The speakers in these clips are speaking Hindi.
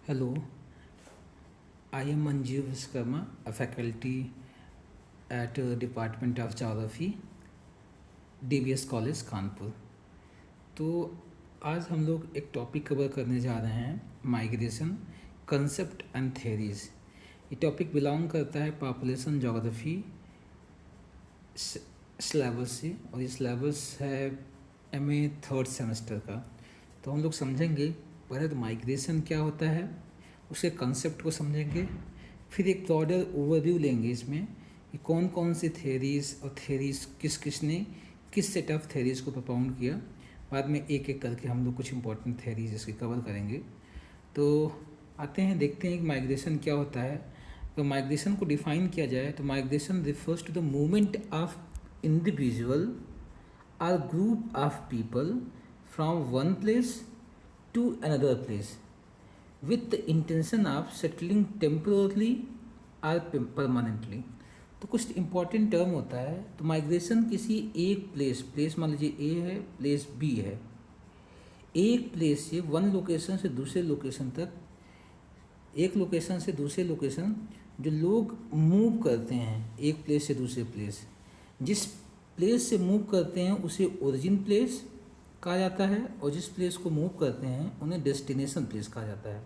Hello, I am Manjeev Viskarma, a faculty at Department of Geography, DBS college Kanpur. तो आज हम लोग एक टॉपिक कवर करने जा रहे हैं, माइग्रेशन कंसेप्ट एंड थेरीज। ये टॉपिक बिलोंग करता है पॉपुलेशन जोग्राफी सिलेबस से, और ये सिलेबस है MA थर्ड सेमेस्टर का। तो हम लोग समझेंगे पहले तो माइग्रेशन क्या होता है, उसके कंसेप्ट को समझेंगे, फिर एक ब्रॉडर ओवरव्यू लेंगे इसमें कि कौन कौन सी थेरीज और थेरीज किसने किस सेट ऑफ थेरीज को propound किया। बाद में एक एक करके हम लोग कुछ इंपॉर्टेंट थेरीज इसकी कवर करेंगे। तो आते हैं, देखते हैं कि माइग्रेशन क्या होता है। तो माइग्रेशन को डिफाइन किया जाए तो migration refers to the movement of individual और group of people from one place to another place with the intention of settling temporarily or permanently। तो कुछ इंपॉर्टेंट टर्म होता है। तो माइग्रेशन किसी एक प्लेस मान लीजिए ए है, प्लेस बी है, एक प्लेस से वन लोकेशन से दूसरे लोकेशन तक, एक लोकेशन से दूसरे लोकेशन जो लोग मूव करते हैं एक प्लेस से दूसरे प्लेस, जिस प्लेस से मूव करते हैं उसे ओरिजिन प्लेस कहा जाता है, और जिस प्लेस को मूव करते हैं उन्हें डेस्टिनेशन प्लेस कहा जाता है।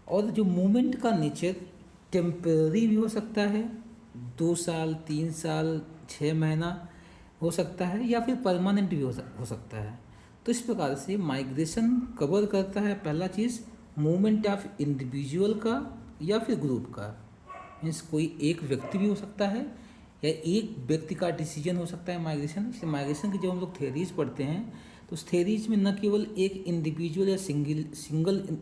और जो मूवमेंट का नेचर टेम्पररी भी हो सकता है, 2 साल 3 साल 6 महीना हो सकता है, या फिर परमानेंट भी हो सकता है। तो इस प्रकार से माइग्रेशन कवर करता है पहला चीज़ मूवमेंट ऑफ इंडिविजुअल का या फिर ग्रुप का। मीन्स कोई एक व्यक्ति भी हो सकता है या एक व्यक्ति का डिसीजन हो सकता है माइग्रेशन। इसलिए माइग्रेशन की जब हम लोग थेरीज पढ़ते हैं तो उस थेरीज में न केवल एक इंडिविजुअल या सिंगल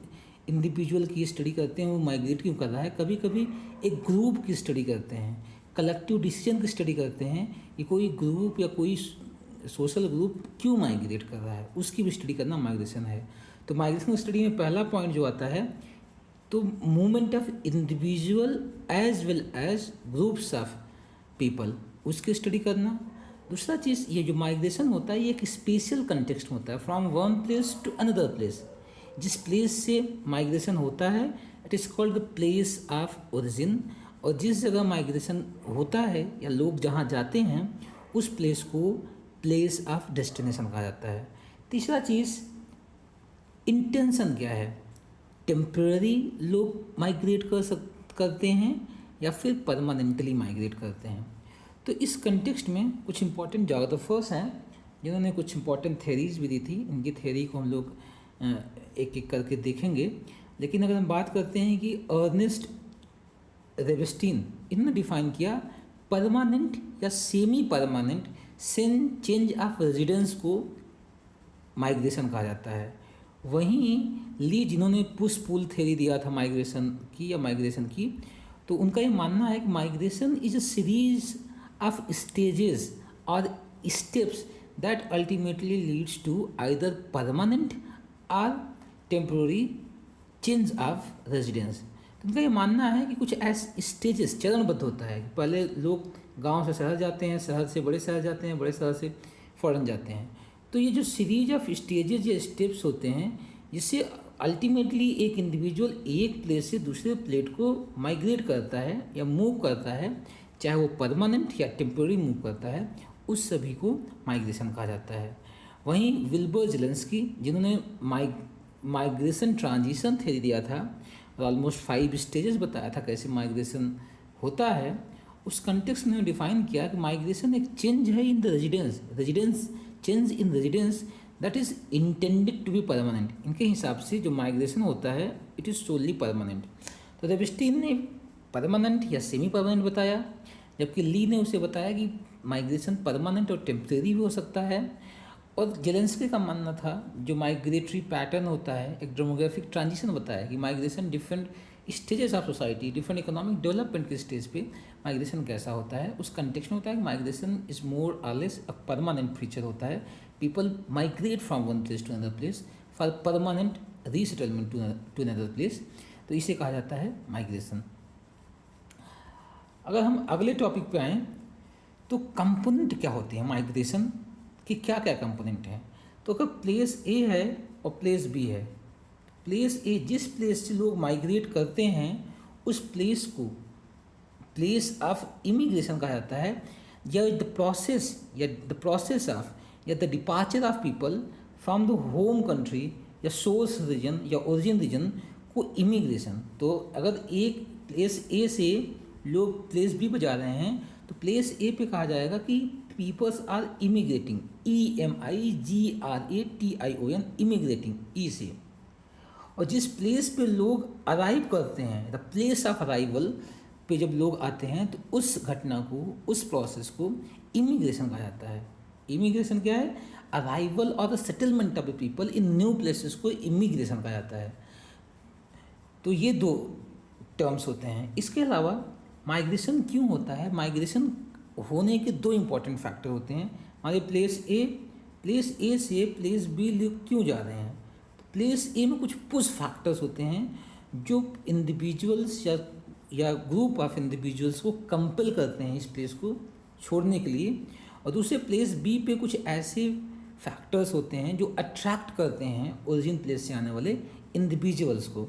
इंडिविजुअल की स्टडी करते हैं वो माइग्रेट क्यों कर रहा है, कभी कभी एक ग्रुप की स्टडी करते हैं, कलेक्टिव डिसीजन की स्टडी करते हैं कि कोई ग्रुप या कोई सोशल ग्रुप क्यों माइग्रेट कर रहा है, उसकी भी स्टडी करना माइग्रेशन है। तो माइग्रेशन स्टडी में पहला पॉइंट जो आता है तो movement of individual as well as groups of people, उसकी स्टडी करना। दूसरा चीज़, ये जो माइग्रेशन होता है ये एक स्पेशल कंटेक्स्ट होता है, from one place to another place. जिस प्लेस से माइग्रेशन होता है it is called the place of origin, और जिस जगह माइग्रेशन होता है या लोग जहाँ जाते हैं उस प्लेस को प्लेस ऑफ डेस्टिनेशन कहा जाता है। तीसरा चीज़, इंटेंशन क्या है, टेम्पररी लोग माइग्रेट करते हैं या फिर परमानेंटली माइग्रेट करते हैं। तो इस कंटेक्स्ट में कुछ इंपॉर्टेंट जोग्राफर्स हैं जिन्होंने कुछ इंपॉर्टेंट थेरीज भी दी थी। इनकी थेरी को हम लोग एक एक करके देखेंगे। लेकिन अगर हम बात करते हैं कि अर्नेस्ट रेबस्टीन, इन्होंने डिफाइन किया परमानेंट या semi permanent change of residence को माइग्रेशन कहा जाता है। वहीं ली, जिन्होंने पुश पुल थेरी दिया था माइग्रेशन की, तो उनका ये मानना है कि migration is a series of stages और steps that ultimately leads to either permanent और टेम्प्रोरी चेंज ऑफ रेजिडेंस। तो उनका ये मानना है कि कुछ ऐसे स्टेजेस चरणबद्ध होता है। पहले लोग गांव से शहर जाते हैं, शहर से बड़े शहर जाते हैं, बड़े शहर से फॉरेन जाते हैं। तो ये जो सीरीज ऑफ स्टेजेस या स्टेप्स होते हैं जिससे अल्टीमेटली एक इंडिविजुअल एक प्लेस से दूसरे प्लेट को माइग्रेट करता है या मूव करता है, चाहे वो परमानेंट या टेम्प्रोरी मूव करता है, उस सभी को माइग्रेशन कहा जाता है। वहीं विल्बर जेलेंस्की, जिन्होंने माइग्रेशन ट्रांजिशन थ्योरी दिया था और ऑलमोस्ट 5 स्टेजेस बताया था कैसे माइग्रेशन होता है, उस कंटेक्स्ट में डिफाइन किया कि माइग्रेशन एक चेंज है in the residence change in residence that is intended to be permanent. इनके हिसाब से जो माइग्रेशन होता है इट इज़ सोली परमानेंट। तो रेबस्टीन ने परमानेंट या सेमी परमानेंट बताया, जबकि ली ने उसे बताया कि माइग्रेशन परमानेंट और टेम्परेरी भी हो सकता है। और जेलेंस्की का मानना था जो माइग्रेटरी पैटर्न होता है, एक डेमोग्राफिक ट्रांजिशन बताया कि migration different stages of society, different economic development के स्टेज पे माइग्रेशन कैसा होता है। उस कंटेक्स्ट में होता है कि माइग्रेशन इज मोर और लेस अ परमानेंट फीचर होता है। People migrate from one place to another place for permanent resettlement to another place. तो इसे कहा जाता है माइग्रेशन। अगर हम अगले टॉपिक पे आएँ तो कंपोनेंट क्या होते हैं माइग्रेशन कि क्या क्या कंपोनेंट हैं। तो अगर प्लेस ए है और प्लेस बी है प्लेस ए, जिस प्लेस से लोग माइग्रेट करते हैं उस प्लेस को प्लेस ऑफ इमिग्रेशन कहा जाता है, या द प्रोसेस ऑफ या the departure of people from the home country या सोर्स रीजन या ओरिजिन रीजन को इमिग्रेशन। तो अगर एक प्लेस ए से लोग प्लेस बी पर जा रहे हैं तो प्लेस ए पे कहा जाएगा कि peoples are emigrating, EMIGRATION, emigrating E से। और जिस प्लेस पे लोग अराइव करते हैं, द प्लेस ऑफ अराइवल पे जब लोग आते हैं तो उस घटना को, उस प्रोसेस को इमिग्रेशन कहा जाता है। इमिग्रेशन क्या है? अराइवल और the settlement of the people in new places को इमिग्रेशन कहा जाता है। तो ये दो टर्म्स होते हैं। इसके अलावा माइग्रेशन क्यों होता है? माइग्रेशन होने के दो इम्पॉर्टेंट फैक्टर होते हैं। हमारे प्लेस ए से प्लेस बी लोग क्यों जा रहे हैं? प्लेस ए में कुछ पुश फैक्टर्स होते हैं जो इंडिविजुअल्स या ग्रुप ऑफ इंडिविजुअल्स को कंपेल करते हैं इस प्लेस को छोड़ने के लिए। और दूसरे प्लेस बी पे कुछ ऐसे फैक्टर्स होते हैं जो अट्रैक्ट करते हैं ओरिजिन प्लेस से आने वाले इंडिविजुअल्स को।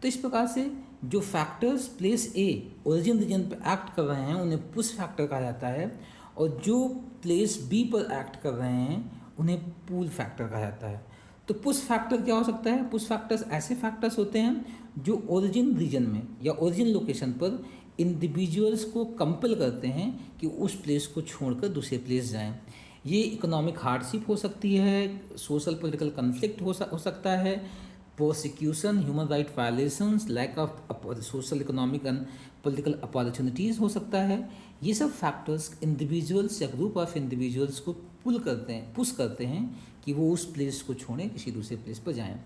तो इस प्रकार से जो factors place a origin reason पे एक्ट कर रहे हैं उन्हें पुश फैक्टर कहा जाता है, और जो प्लेस बी पर एक्ट कर रहे हैं उन्हें पुल फैक्टर कहा जाता है। तो पुश फैक्टर क्या हो सकता है? पुश फैक्टर्स ऐसे फैक्टर्स होते हैं जो ओरिजिन रीजन में या ओरिजिन लोकेशन पर इंडिविजुअल्स को कंपेल करते हैं कि उस प्लेस को छोड़कर दूसरे प्लेस जाएं। ये इकोनॉमिक हार्डशिप हो सकती है, सोशल पॉलिटिकल कन्फ्लिक्ट हो सकता है, prosecution, human right violations, lack of social economic and political opportunities हो सकता है। ये सब फैक्टर्स इंडिविजुअल्स या ग्रुप ऑफ इंडिविजुअल्स को पुश करते हैं कि वो उस प्लेस को छोड़ें, किसी दूसरे प्लेस पर जाएं।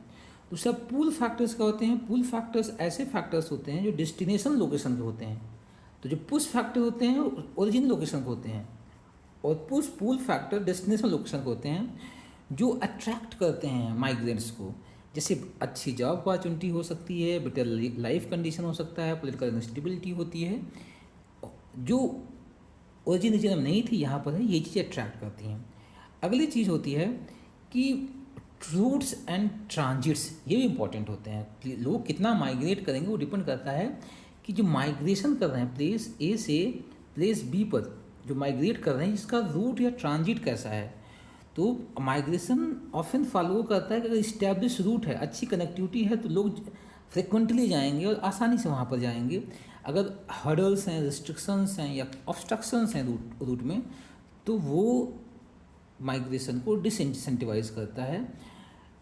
तो सब पुल फैक्टर्स क्या होते हैं? पुल फैक्टर्स ऐसे फैक्टर्स होते हैं जो डेस्टिनेशन लोकेशन के होते हैं। तो जो पुश फैक्टर होते हैं ओरिजिन लोकेशन के होते हैं, और पुल फैक्टर डेस्टिनेशन लोकेशन के होते हैं जो अट्रैक्ट करते हैं माइग्रेंट्स को। जैसे अच्छी जॉब अपॉर्चुनिटी हो सकती है, बेटर लाइफ कंडीशन हो सकता है, पॉलिटिकल इंस्टेबिलिटी होती है, जो ओरिजिन रीजन में नहीं थी यहाँ पर है, ये चीज़ें अट्रैक्ट करती हैं। अगली चीज़ होती है कि रूट्स एंड ट्रांजिट्स, ये भी इम्पॉर्टेंट होते हैं। लोग कितना माइग्रेट करेंगे वो डिपेंड करता है कि जो माइग्रेशन कर रहे हैं प्लेस ए से प्लेस बी पर जो माइग्रेट कर रहे हैं इसका रूट या ट्रांजिट कैसा है। तो माइग्रेशन ऑफन फॉलो करता है कि अगर इस्टेब्लिश रूट है, अच्छी कनेक्टिविटी है, तो लोग फ्रिक्वेंटली जाएंगे और आसानी से वहाँ पर जाएंगे। अगर हर्डल्स हैं, रिस्ट्रिक्शंस हैं या ऑब्स्ट्रक्शंस हैं रूट में, तो वो माइग्रेशन को डिसइंसेंटिवाइज करता है।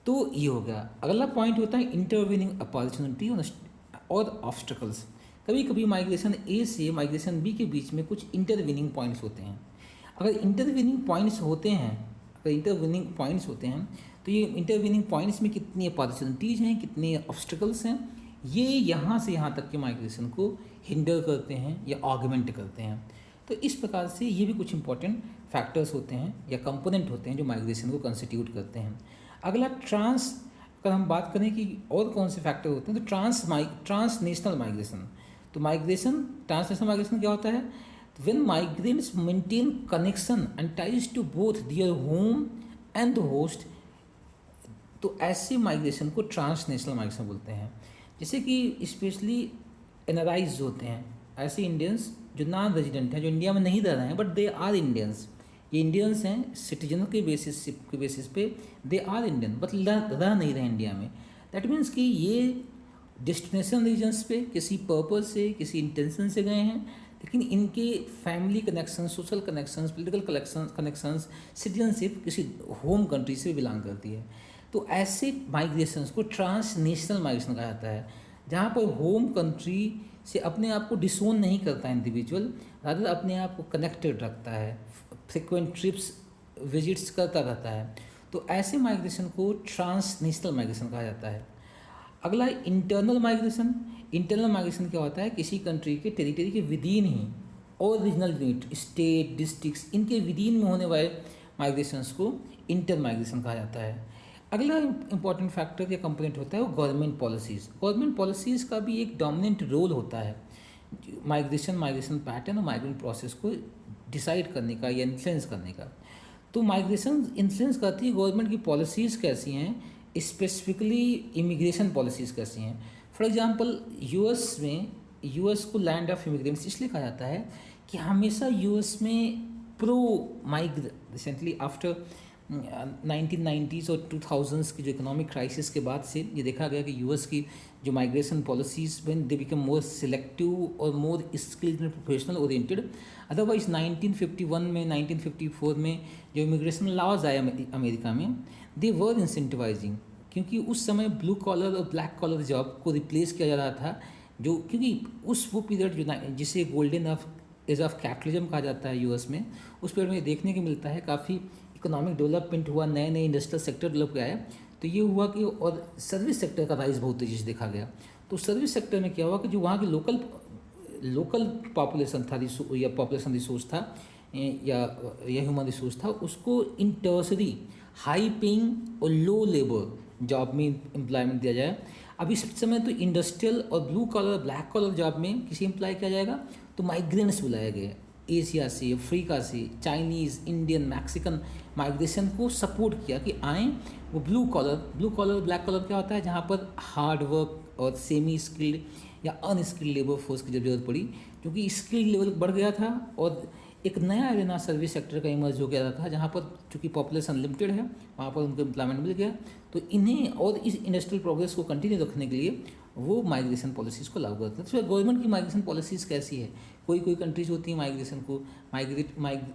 तो ये हो गया। अगला पॉइंट होता है इंटरवीनिंग अपॉर्चुनिटी और ऑब्स्ट्रकल्स। कभी कभी माइग्रेशन ए से माइग्रेशन बी के बीच में कुछ इंटरवीनिंग पॉइंट्स होते हैं। अगर इंटरवीनिंग पॉइंट्स होते हैं तो ये इंटरवीनिंग पॉइंट्स में कितनी अपॉर्चुनिटीज़ हैं, कितने ऑब्स्ट्रकल्स हैं, ये यहाँ से यहाँ तक के माइग्रेशन को हिंडर करते हैं या ऑगमेंट करते हैं। तो इस प्रकार से ये भी कुछ इंपॉर्टेंट फैक्टर्स होते हैं या कंपोनेंट होते हैं जो माइग्रेशन को कंस्टिट्यूट करते हैं। अगला अगर हम बात करें कि और कौन से फैक्टर होते हैं, तो ट्रांसनेशनल माइग्रेशन। तो ट्रांसनेशनल माइग्रेशन क्या होता है? When migrants maintain connection and ties to both their home and the host, तो ऐसे माइग्रेशन को ट्रांसनेशनल माइग्रेशन बोलते हैं। जैसे कि स्पेशली एनआरआईज होते हैं, ऐसे इंडियंस जो नॉन रेजिडेंट हैं, जो इंडिया में नहीं रह रहे हैं बट दे आर इंडियंस। ये इंडियंस हैं, सिटीजन के बेसिस पे दे आर इंडियन बट रह नहीं रहे इंडिया में। दैट मीन्स कि ये डेस्टिनेशन रीजन्स पे किसी पर्पज से, किसी इंटेंशन से गए हैं, लेकिन इनके family connection, social connections, political connections, citizenship किसी होम कंट्री से बिलोंग करती है। तो ऐसे माइग्रेशंस को ट्रांसनेशनल माइग्रेशन कहा जाता है, जहाँ पर होम कंट्री से अपने आप को डिसोन नहीं करता है इंडिविजुअल, रादर अपने आप को कनेक्टेड रखता है, फ्रिक्वेंट ट्रिप्स विजिट्स करता रहता है। तो ऐसे माइग्रेशन को ट्रांसनेशनल माइग्रेशन कहा जाता है। अगला इंटरनल माइग्रेशन। इंटरनल माइग्रेशन क्या होता है? किसी कंट्री के टेरिटरी के विदिन ही और रीजनल यूनिट, स्टेट, डिस्ट्रिक्ट्स, इनके विदिन में होने वाले माइग्रेशंस को इंटर माइग्रेशन कहा जाता है। अगला इंपॉर्टेंट फैक्टर या कंपोनेंट होता है वो गवर्नमेंट पॉलिसीज़। गवर्नमेंट पॉलिसीज़ का भी एक डोमिनेंट रोल होता है माइग्रेशन पैटर्न और माइग्रेंट प्रोसेस को डिसाइड करने का या इन्फ्लुएंस करने का। तो माइग्रेशन इन्फ्लुएंस करती है गवर्नमेंट की पॉलिसीज़ कैसी हैं, स्पेसिफिकली इमिग्रेशन पॉलिसीज़ कैसी हैं। फॉर एग्जांपल यूएस को लैंड ऑफ इमिग्रेंट्स इसलिए कहा जाता है कि हमेशा यूएस में प्रो माइग्र रिसेंटली आफ्टर 1990s और 2000s की जो इकोनॉमिक क्राइसिस के बाद से ये देखा गया कि यूएस की जो migration policies when they become more selective और more skilled and professional oriented. Otherwise 1951 में 1954 में जो इमिग्रेशन लॉज आए अमेरिका में, दे वर इंसेंटिवाइजिंग, क्योंकि उस समय ब्लू कॉलर और ब्लैक कॉलर जॉब को रिप्लेस किया जा रहा था, जो क्योंकि वो पीरियड जो जिसे golden of age of capitalism कहा जाता है यूएस में, उस पीरियड में देखने को मिलता है काफ़ी इकोनॉमिक डेवलपमेंट हुआ, नए नए इंडस्ट्रियल सेक्टर डेवलप किया है। तो ये हुआ कि और सर्विस सेक्टर का राइज बहुत तेज़ी से देखा गया। तो सर्विस सेक्टर में क्या हुआ कि जो वहाँ की लोकल पॉपुलेशन था या पॉपुलेशन रिसोर्स था या ह्यूमन रिसोर्स था, उसको इन टर्सरी हाई पेइंग और लो लेबर जॉब में एम्प्लॉयमेंट दिया जाए। अब इस समय तो इंडस्ट्रियल और blue collar black collar job में किसी एम्प्लॉय किया जाएगा तो माइग्रेंट्स बुलाए गए, एशिया से, अफ्रीका से, चाइनीज़, इंडियन, मैक्सिकन माइग्रेशन को सपोर्ट किया कि आएँ। वो ब्लू कॉलर ब्लैक कॉलर क्या होता है, जहाँ पर हार्ड वर्क और सेमी स्किल्ड या अनस्किल्ड लेबर फोर्स की जब जरूरत पड़ी, क्योंकि स्किल्ड लेवल बढ़ गया था और एक नया एरिना सर्विस सेक्टर का इमर्ज हो गया था, जहाँ पर चूँकि पॉपुलेशन लिमिटेड है वहाँ पर उनको एम्प्लॉयमेंट मिल गया। तो इन्हें और इस इंडस्ट्रियल प्रोग्रेस को कंटिन्यू रखने के लिए वो माइग्रेशन पॉलिसीज़ को लागू करते हैं। तो गवर्नमेंट की माइग्रेशन पॉलिसीज़ कैसी है, कोई कंट्रीज होती हैं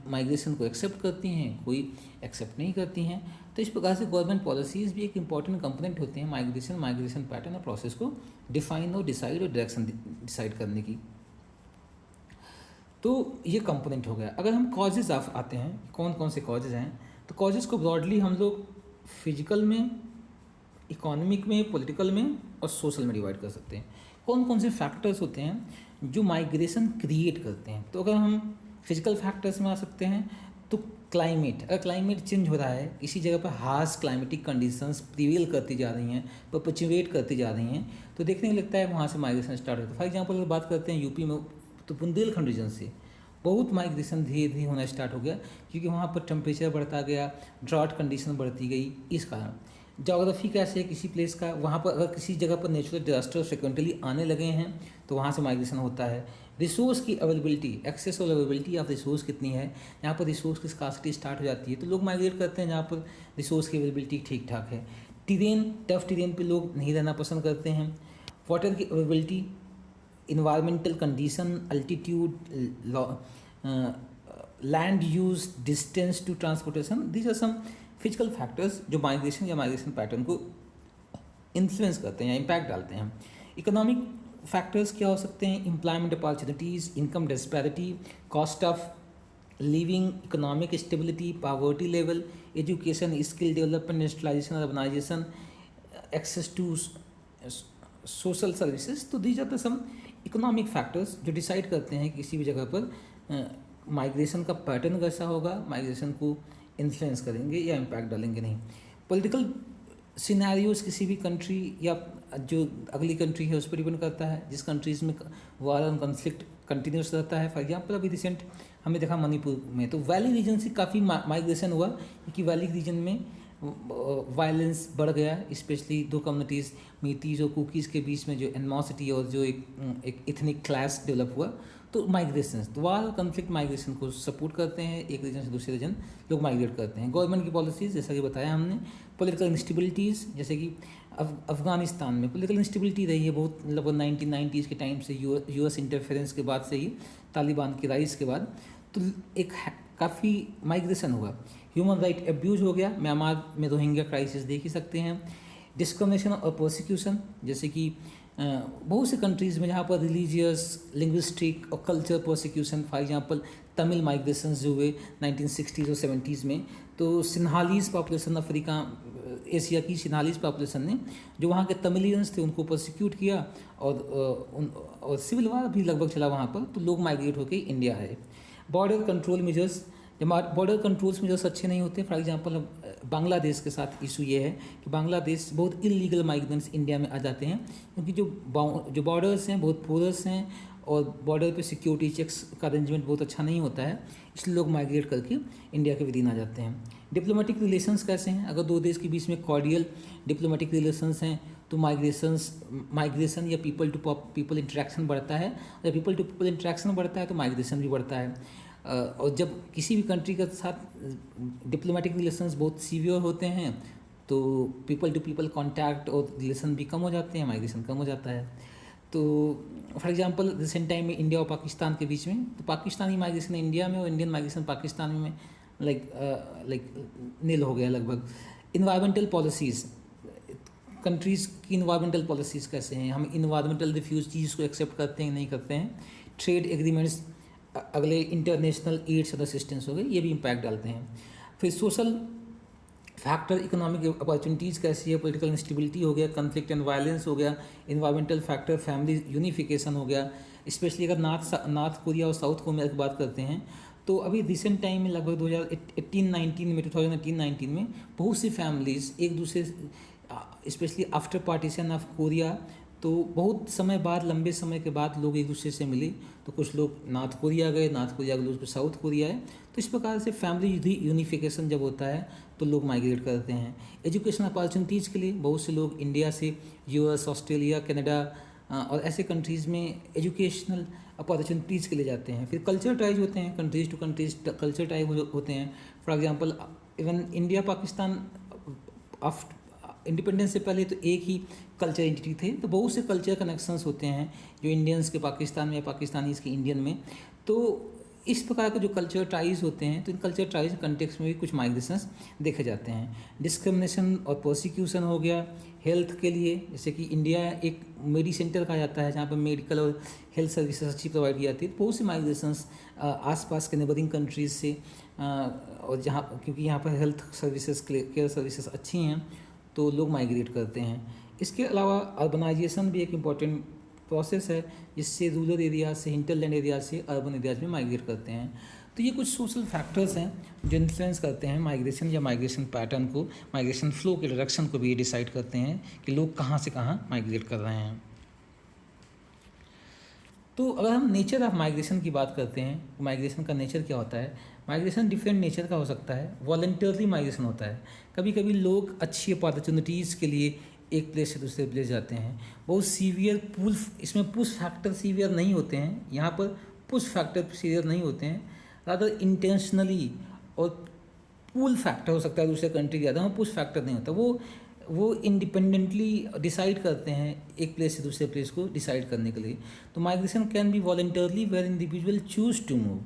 माइग्रेशन को एक्सेप्ट करती हैं, कोई एक्सेप्ट नहीं करती हैं। तो इस प्रकार से गवर्नमेंट पॉलिसीज़ भी एक इंपॉर्टेंट कंपोनेंट होते हैं माइग्रेशन पैटर्न और प्रोसेस को डिफाइन और डिसाइड और डायरेक्शन डिसाइड करने की। तो ये कंपोनेंट हो गया। अगर हम कॉजेज़ आते हैं, कौन कौन से कॉजेज़ हैं, तो कॉजेज़ को ब्रॉडली हम लोग फिजिकल में, इकोनॉमिक में, पॉलिटिकल में और सोशल में डिवाइड कर सकते हैं। कौन कौन से फैक्टर्स होते हैं जो माइग्रेशन क्रिएट करते हैं। तो अगर हम फिजिकल फैक्टर्स में आ सकते हैं तो क्लाइमेट, अगर क्लाइमेट चेंज हो रहा है, किसी जगह पर हार्श क्लाइमेटिक कंडीशंस प्रिवेल करती जा रही हैं, परपेचुएट करती जा रही हैं, तो देखने को लगता है वहाँ से माइग्रेशन स्टार्ट होता है। फॉर एग्जाम्पल अगर बात करते हैं यूपी में, तो बुंदेलखंड रीजन से बहुत माइग्रेशन धीरे धीरे होना स्टार्ट हो गया, क्योंकि वहाँ पर टेम्परेचर बढ़ता गया, ड्रॉट कंडीशन बढ़ती गई। इस कारण जोग्राफी कैसे है किसी प्लेस का, वहाँ पर अगर किसी जगह पर नेचुरल डिजास्टर फ्रिक्वेंटली आने लगे हैं तो वहाँ से माइग्रेशन होता है। रिसोर्स की अवेलेबिलिटी, एक्सेस और अवेलेबिलिटी ऑफ रिसोर्स कितनी है, यहाँ पर रिसोर्स की स्कार्सिटी स्टार्ट हो जाती है तो लोग माइग्रेट करते हैं जहाँ पर रिसोर्स की अवेलेबिलिटी ठीक ठाक है। टफ टेरेन पे लोग नहीं रहना पसंद करते हैं। वाटर की availability, environmental condition, altitude, land use, distance to transportation, these are some physical factors जो माइग्रेशन या माइग्रेशन पैटर्न को इन्फ्लुएंस करते हैं या इम्पैक्ट डालते हैं। इकोनॉमिक फैक्टर्स क्या हो सकते हैं, employment opportunities, income disparity, cost of living, economic stability, poverty level, education, skill development, industrialisation, urbanisation, access to social services. तो these are the some economic factors जो डिसाइड करते हैं किसी भी जगह पर माइग्रेशन का पैटर्न कैसा होगा, माइग्रेशन को इन्फ्लुएंस करेंगे या इम्पैक्ट डालेंगे नहीं। पॉलिटिकल सिनेरियोज किसी भी कंट्री या जो अगली कंट्री है उस पर डिपेंड करता है। जिस कंट्रीज़ में वार और कॉन्फ्लिक्ट कंटिन्यूस रहता है, फॉर एग्जाम्पल अभी रिसेंट हमने देखा मणिपुर में, तो वैली रीजन से काफ़ी माइग्रेशन हुआ, क्योंकि वैली रीजन में वायलेंस बढ़ गया, स्पेशली दो कम्युनिटीज़ मीतीज़ और कुकीज़ के बीच में जो एनिमोसिटी और जो एक इथनिक क्लास डेवलप हुआ। तो माइग्रेशन, तो वार कॉन्फ्लिक्ट माइग्रेशन को सपोर्ट करते हैं, एक रीजन से दूसरे रीजन लोग माइग्रेट करते हैं। गवर्नमेंट की पॉलिसीज़ जैसा कि बताया हमने, पॉलिटिकल इंस्टेबिलिटीज़, जैसे कि अफगानिस्तान में पॉलिटिकल इंस्टेबिलिटी रही है बहुत, लगभग 1990s के टाइम से, यूएस इंटरफेरेंस के बाद से ही, तालिबान की राइज के बाद, तो एक काफ़ी माइग्रेशन हुआ। ह्यूमन राइट एब्यूज़ हो गया, म्यांमार में रोहिंग्या क्राइसिस देख ही सकते हैं। डिस्क्रिमिनेशन और प्रोसिक्यूशन, जैसे कि बहुत से कंट्रीज़ में जहाँ पर रिलीजियस, लिंग्विस्टिक और culture prosecution, for example Tamil migration जो हुए 1960s और 70s में, तो सिन्हालीज़ पॉपुलेशन, अफ्रीका एशिया की सिन्हालीज़ पॉपुलेशन ने जो वहाँ के तमिलियंस थे उनको प्रोसिक्यूट किया और सिविल वार भी लगभग चला वहाँ पर, तो लोग माइग्रेट होकर इंडिया आए। बॉर्डर कंट्रोल मेजर्स, जब बॉर्डर कंट्रोल्स मेजर्स अच्छे नहीं होते, फॉर एग्जांपल बांग्लादेश के साथ इशू ये है कि बांग्लादेश बहुत इलीगल माइग्रेंट्स इंडिया में आ जाते हैं, क्योंकि जो बॉर्डर्स हैं बहुत पोरस हैं और बॉर्डर पे सिक्योरिटी चेक्स का अरेंजमेंट बहुत अच्छा नहीं होता है, इसलिए लोग माइग्रेट करके इंडिया के विदिन आ जाते हैं। डिप्लोमेटिक रिलेशंस कैसे हैं? अगर दो देश के बीच में कॉर्डियल डिप्लोमेटिक रिलेशंस हैं तो माइग्रेशन या पीपल टू पीपल इंटरेक्शन बढ़ता है, जब पीपल टू पीपल इंटरेक्शन बढ़ता है तो माइग्रेशन भी बढ़ता है। और जब किसी भी कंट्री के साथ डिप्लोमेटिक रिलेशंस बहुत सीवियर होते हैं तो पीपल टू पीपल कांटेक्ट और रिलेशन भी कम हो जाते हैं, माइग्रेशन कम हो जाता है। तो फॉर एग्जांपल रिसेंट टाइम में इंडिया और पाकिस्तान के बीच में, तो पाकिस्तानी माइग्रेशन इंडिया में और इंडियन माइग्रेशन पाकिस्तान में लाइक नील हो गया लगभग। इन्वायरमेंटल पॉलिसीज़, कंट्रीज़ की इन्वायरमेंटल पॉलिसीज़ कैसे हैं, हम इन्वायरमेंटल रिफ्यूज चीज़ को एक्सेप्ट करते हैं नहीं करते हैं। ट्रेड एग्रीमेंट्स, अगले इंटरनेशनल एड्स और असिस्टेंस हो गए, ये भी इम्पैक्ट डालते हैं। फिर सोशल फैक्टर, इकोनॉमिक अपॉर्चुनिटीज़ कैसी है, पॉलिटिकल इंस्टेबिलिटी हो गया, कन्फ्लिक्ट एंड वायलेंस हो गया, इन्वायरमेंटल फैक्टर, फैमिली यूनिफिकेशन हो गया। स्पेशली अगर नॉर्थ कोरिया और साउथ कोरिया की बात करते हैं तो अभी रिसेंट टाइम में लगभग 2018-19 में 2018-19 में बहुत सी फैमिलीज़ एक दूसरे, specially after partition of Korea, तो बहुत समय बाद, लंबे समय के बाद लोग एक दूसरे से मिले, तो कुछ लोग नॉर्थ कोरिया गए, नॉर्थ कोरिया के लोग साउथ कोरिया है। तो इस प्रकार से फैमिली यूनिफिकेशन जब होता है तो लोग माइग्रेट करते हैं। एजुकेशन अपॉर्चुनिटीज़ के लिए बहुत से लोग इंडिया से यूएस, ऑस्ट्रेलिया, कनाडा और ऐसे कंट्रीज़ में एजुकेशनल अपॉर्चुनिटीज़ के लिए जाते हैं। फिर कल्चर टाइज होते हैं, countries to countries culture ties होते हैं। For example even India Pakistan independence से पहले तो एक ही कल्चर एंटिटी थे, तो बहुत से कल्चर कनेक्शंस होते हैं जो इंडियंस के पाकिस्तान में या पाकिस्तानीज़ के इंडियन में। तो इस प्रकार के जो कल्चर टाइज होते हैं, तो इन कल्चर टाइज कंटेक्स्ट में भी कुछ माइग्रेशंस देखे जाते हैं। डिस्क्रिमिनेशन और प्रोसिक्यूशन हो गया हेल्थ के लिए, जैसे कि इंडिया एक मेडी सेंटर कहा जाता है जहाँ पर मेडिकल और हेल्थ सर्विसेज अच्छी प्रोवाइड की जाती है। बहुत से माइग्रेशंस आसपास के नेबरिंग कंट्रीज़ से, और जहाँ क्योंकि यहाँ पर हेल्थ सर्विसेज केयर सर्विसेज अच्छी हैं तो लोग माइग्रेट करते हैं। इसके अलावा अर्बनाइजेशन भी एक इम्पॉर्टेंट प्रोसेस है जिससे रूरल एरिया से, हिंटरलैंड एरिया से अर्बन एरियाज में माइग्रेट करते हैं। तो ये कुछ सोशल फैक्टर्स हैं जो इन्फ्लुएंस करते हैं माइग्रेशन या माइग्रेशन पैटर्न को, माइग्रेशन फ्लो के डायरेक्शन को भी ये डिसाइड करते हैं कि लोग कहाँ से कहाँ माइग्रेट कर रहे हैं। तो अगर हम नेचर ऑफ माइग्रेशन की बात करते हैं, माइग्रेशन का नेचर क्या होता है? माइग्रेशन डिफरेंट नेचर का हो सकता है। वॉलंटियरली माइग्रेशन होता है, कभी कभी लोग अच्छी अपॉर्चुनिटीज़ के लिए एक प्लेस से दूसरे प्लेस जाते हैं। बहुत सीवियर पुल, इसमें पुश फैक्टर सीवियर नहीं होते हैं, यहाँ पर पुश फैक्टर सीवियर नहीं होते हैं, रादर इंटेंशनली और पुल फैक्टर हो सकता है दूसरे कंट्री ज़्यादा, वहाँ पुश फैक्टर नहीं होता। वो इंडिपेंडेंटली डिसाइड करते हैं एक प्लेस से दूसरे प्लेस को डिसाइड करने के लिए। तो migration can be voluntarily where individual choose to move.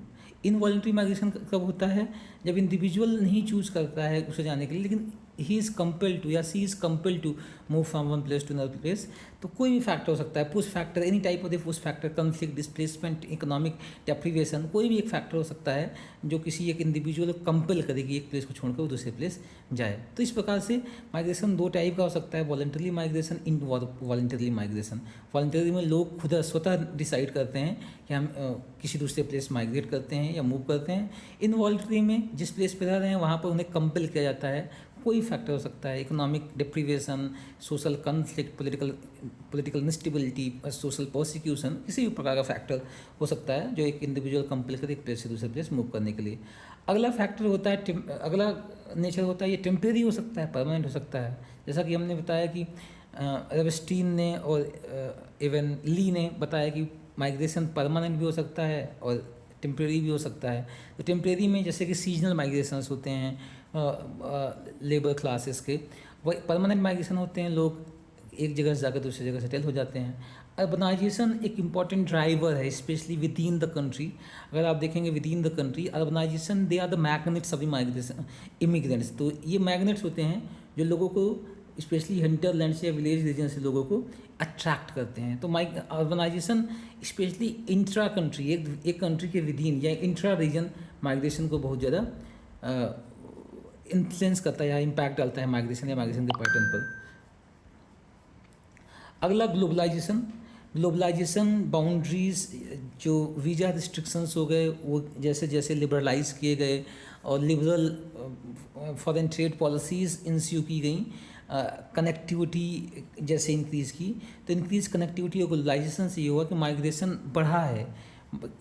Involuntary migration कब होता है? जब इंडिविजुअल नहीं चूज करता है उसे जाने के लिए, लेकिन ही इज़ कंपेल्ड टू या she is compelled to move from one place to another place. तो कोई भी फैक्टर हो सकता है, push factor, any type of the push factor, conflict, displacement, economic deprivation, कोई भी एक फैक्टर हो सकता है जो किसी एक इंडिविजुअल को कंपेल करेगी एक प्लेस को छोड़कर वो दूसरे प्लेस जाए। तो इस प्रकार से माइग्रेशन दो टाइप का हो सकता है, voluntary migration, involuntary migration. Voluntary में लोग खुद स्वतः डिसाइड करते हैं कि हम किसी दूसरे प्लेस माइग्रेट करते हैं या मूव करते हैं। इनवॉलंटरी में जिस प्लेस पर रह रहे हैं वहाँ पर उन्हें कंपेल किया जाता है, कोई फैक्टर हो सकता है, economic deprivation, social conflict, political instability, social prosecution, किसी भी प्रकार का फैक्टर हो सकता है जो एक इंडिविजुअल कंपेल कर एक प्लेस से दूसरे प्लेस मूव करने के लिए। अगला फैक्टर होता है, अगला नेचर होता है, ये टेम्परेरी हो सकता है, परमानेंट हो सकता है। जैसा कि हमने बताया कि रवेस्टीन ने और इवन ली ने बताया कि माइग्रेशन परमानेंट भी हो सकता है और टेम्परेरी भी हो सकता है। तो टेम्परेरी में जैसे कि सीजनल माइग्रेशंस होते हैं लेबर क्लासेस के, वही परमानेंट माइग्रेशन होते हैं, लोग एक जगह से जाकर दूसरी जगह सेटल हो जाते हैं। अर्बनाइजेशन एक इम्पॉर्टेंट ड्राइवर है, specially within the country. अगर आप देखेंगे within the country, urbanisation they are the magnets of the migration immigrants. तो ये मैग्नेट्स होते हैं जो लोगों को स्पेशली हिंटरलैंड से या विलेज रीजन से लोगों को अट्रैक्ट करते हैं। तो अर्बनाइजेशन स्पेशली इंट्रा कंट्री, एक कंट्री के विद इन या इंट्रा रीजन माइग्रेशन को बहुत ज़्यादा इन्फ्लुएंस करता है या इम्पैक्ट डालता है माइग्रेशन या माइग्रेशन के पैटर्न पर। अगला ग्लोबलाइजेशन बाउंड्रीज, जो वीज़ा रिस्ट्रिक्शंस हो गए वो जैसे जैसे लिबरलाइज किए गए और लिबरल फॉरेन ट्रेड पॉलिसीज़ इंस्यू की गई, कनेक्टिविटी जैसे इंक्रीज़ की, तो इंक्रीज कनेक्टिविटी और ग्लोबलाइजेशन से ये हुआ कि माइग्रेशन बढ़ा है,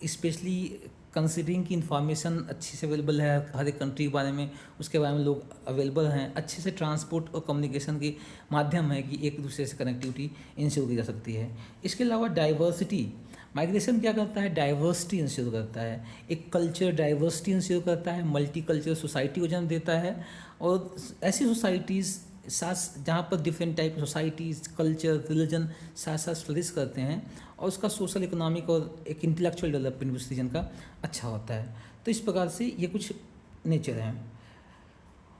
स्पेशली कंसिडरिंग की इन्फॉर्मेशन अच्छे से अवेलेबल है हर एक कंट्री के बारे में, उसके बारे में लोग अवेलेबल हैं, अच्छे से ट्रांसपोर्ट और कम्युनिकेशन के माध्यम है कि एक दूसरे से कनेक्टिविटी इंश्योर की जा सकती है। इसके अलावा डाइवर्सिटी, माइग्रेशन क्या करता है, डाइवर्सिटी इंश्योर करता है, एक कल्चर डाइवर्सिटी इंश्योर करता है, मल्टी कल्चरल सोसाइटी को जन्म देता है, और ऐसी सोसाइटीज़ साथ जहाँ पर different type societies, culture, religion साथ साथ फ्लरिश करते हैं, और उसका सोशल, इकोनॉमिक और एक इंटेलेक्चुअल डेवलपमेंट उस रीजन का अच्छा होता है। तो इस प्रकार से ये कुछ नेचर हैं।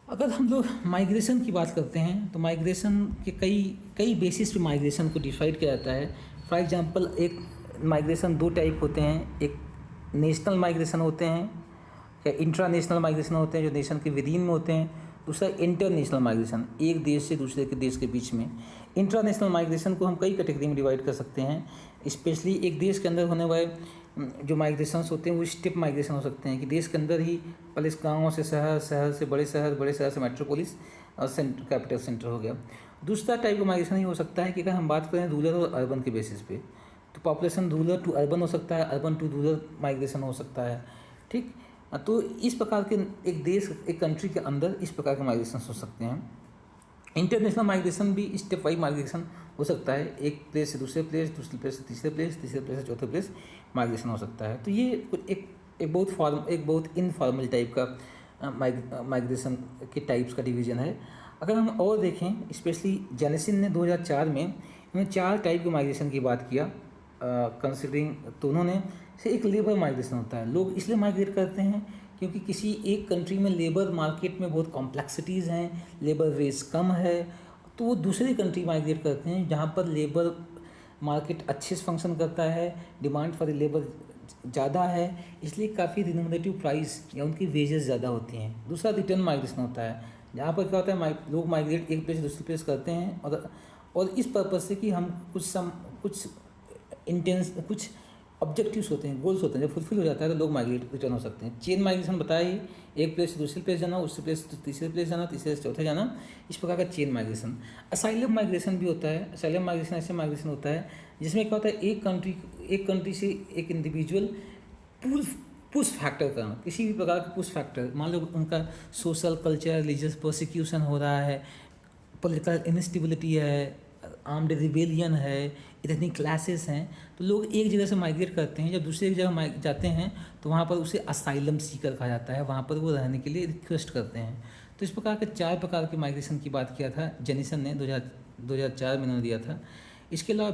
अगर हम लोग माइग्रेशन की बात करते हैं तो माइग्रेशन के कई बेसिस पे माइग्रेशन को डिसाइड किया जाता है। फॉर एग्जांपल, एक माइग्रेशन दो टाइप होते हैं, एक नेशनल माइग्रेशन होते हैं या इंट्रा नेशनल माइग्रेशन होते हैं जो नेशन के विदिन में होते हैं, दूसरा इंटरनेशनल माइग्रेशन, एक देश से दूसरे के देश के बीच में। इंटरनेशनल माइग्रेशन को हम कई कैटेगरी में डिवाइड कर सकते हैं, स्पेशली एक देश के अंदर होने वाले जो माइग्रेशंस होते हैं वो स्टेप माइग्रेशन हो सकते हैं कि देश के अंदर ही पहले इस गाँव से शहर, शहर से बड़े शहर, बड़े शहर से मेट्रोपोलिस और कैपिटल सेंटर हो गया। दूसरा टाइप का माइग्रेशन ही हो सकता है कि अगर हम बात करें रूरल और अर्बन के बेसिस पे, तो पॉपुलेशन रूरल टू अर्बन हो सकता है, अर्बन टू रूरल माइग्रेशन हो सकता है। ठीक, तो इस प्रकार के एक देश, एक कंट्री के अंदर इस प्रकार के माइग्रेशन हो सकते हैं। इंटरनेशनल माइग्रेशन भी स्टेप वाइज माइग्रेशन हो सकता है, एक प्लेस से दूसरे प्लेस, दूसरे प्लेस से तीसरे प्लेस, तीसरे प्लेस से चौथे प्लेस माइग्रेशन हो सकता है। तो ये एक बहुत इनफॉर्मल टाइप का माइग्रेशन के टाइप्स का डिवीजन है। अगर हम और देखें, स्पेशली जेनेसिन ने 2004 में इन्होंने 4 टाइप के माइग्रेशन की बात किया कंसिडरिंग, तो उन्होंने से एक लेबर माइग्रेशन होता है। लोग इसलिए माइग्रेट करते हैं क्योंकि किसी एक कंट्री में लेबर मार्केट में बहुत कॉम्प्लेक्सिटीज़ हैं, लेबर वेज कम है, तो वो दूसरी कंट्री माइग्रेट करते हैं जहाँ पर लेबर मार्केट अच्छे से फंक्शन करता है, डिमांड फॉर लेबर ज़्यादा है, इसलिए काफ़ी रिम्यूनरेटिव प्राइस या उनकी वेजेस ज़्यादा होती हैं। दूसरा रिटर्न माइग्रेशन होता है, जहाँ पर क्या होता है, लोग माइग्रेट एक प्लेस से दूसरे प्लेस करते हैं और इस पर्पज़ से कि हम कुछ ऑब्जेक्टिव्स होते हैं, गोल्स होते हैं, जब फुलफिल हो जाता है तो लोग माइग्रेट रिटर्न हो सकते हैं। चेन माइग्रेशन बताया ही, एक प्लेस से दूसरे प्लेस जाना, उससे प्लेस से तीसरे प्लेस जाना, तीसरे से चौथे जाना, इस प्रकार का चेन माइग्रेशन। असाइलम माइग्रेशन भी होता है। असाइलम माइग्रेशन ऐसे माइग्रेशन होता है जिसमें क्या होता है, एक कंट्री से एक इंडिविजुअल पुश फैक्टर का, किसी भी प्रकार का पुश फैक्टर, मान लो उनका सोशल, कल्चर, रिलीजियस परसिक्यूशन हो रहा है, पॉलिटिकल इनस्टेबिलिटी है, आर्म्ड रिबेलियन है, इतनी क्लासेस हैं, तो लोग एक जगह से माइग्रेट करते हैं। जब दूसरी जगह जाते हैं तो वहाँ पर उसे असाइलम सीकर कहा जाता है, वहाँ पर वो रहने के लिए रिक्वेस्ट करते हैं। तो इस प्रकार के 4 प्रकार के माइग्रेशन की बात किया था जेनिसन ने 2004 में उन्होंने दिया था। इसके अलावा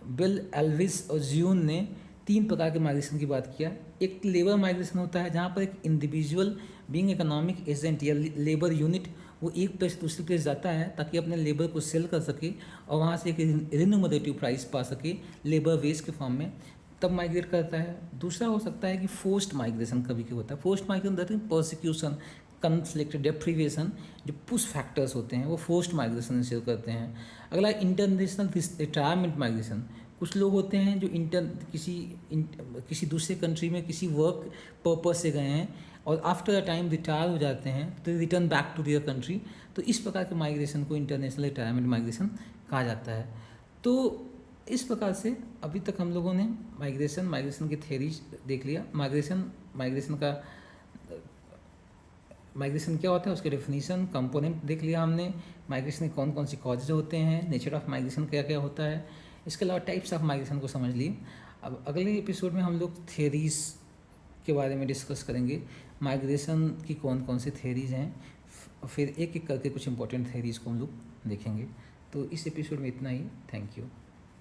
बिल एल्विस और ज्यून ने 3 प्रकार के माइग्रेशन की बात किया। एक लेबर माइग्रेशन होता है जहाँ पर एक इंडिविजुअल बीइंग इकोनॉमिक एजेंट या लेबर यूनिट वो एक प्लेस से दूसरी प्लेस जाता है ताकि अपने लेबर को सेल कर सके और वहाँ से एक रिन्यूमरेटिव प्राइस पा सके लेबर वेज के फॉर्म में, तब माइग्रेट करता है। दूसरा हो सकता है कि फोर्स्ड माइग्रेशन कभी कभी होता है। Forced migration that mean persecution, conflict, deprivation, जो पुश फैक्टर्स होते हैं वो फोर्स्ड माइग्रेशन इंश्योर करते हैं। अगला इंटरनेशनल रिटायरमेंट माइग्रेशन, कुछ लोग होते हैं जो किसी दूसरे कंट्री में किसी वर्क पर्पज से गए हैं और आफ्टर अ टाइम रिटायर हो जाते हैं तो return back to their country, तो इस प्रकार के माइग्रेशन को इंटरनेशनल रिटायरमेंट माइग्रेशन कहा जाता है। तो इस प्रकार से अभी तक हम लोगों ने माइग्रेशन की थ्योरीज देख लिया। माइग्रेशन क्या होता है, उसके डेफिनीशन, कंपोनेंट देख लिया हमने, माइग्रेशन के कौन कौन से कॉजेज होते हैं, नेचर ऑफ माइग्रेशन क्या क्या होता है, इसके अलावा टाइप्स ऑफ माइग्रेशन को समझ लिए। अब अगले एपिसोड में हम लोग थ्योरीज के बारे में डिस्कस करेंगे, माइग्रेशन की कौन कौन सी थ्योरीज हैं, फिर एक एक करके कुछ इंपॉर्टेंट थ्योरीज को हम लोग देखेंगे। तो इस एपिसोड में इतना ही। Thank you.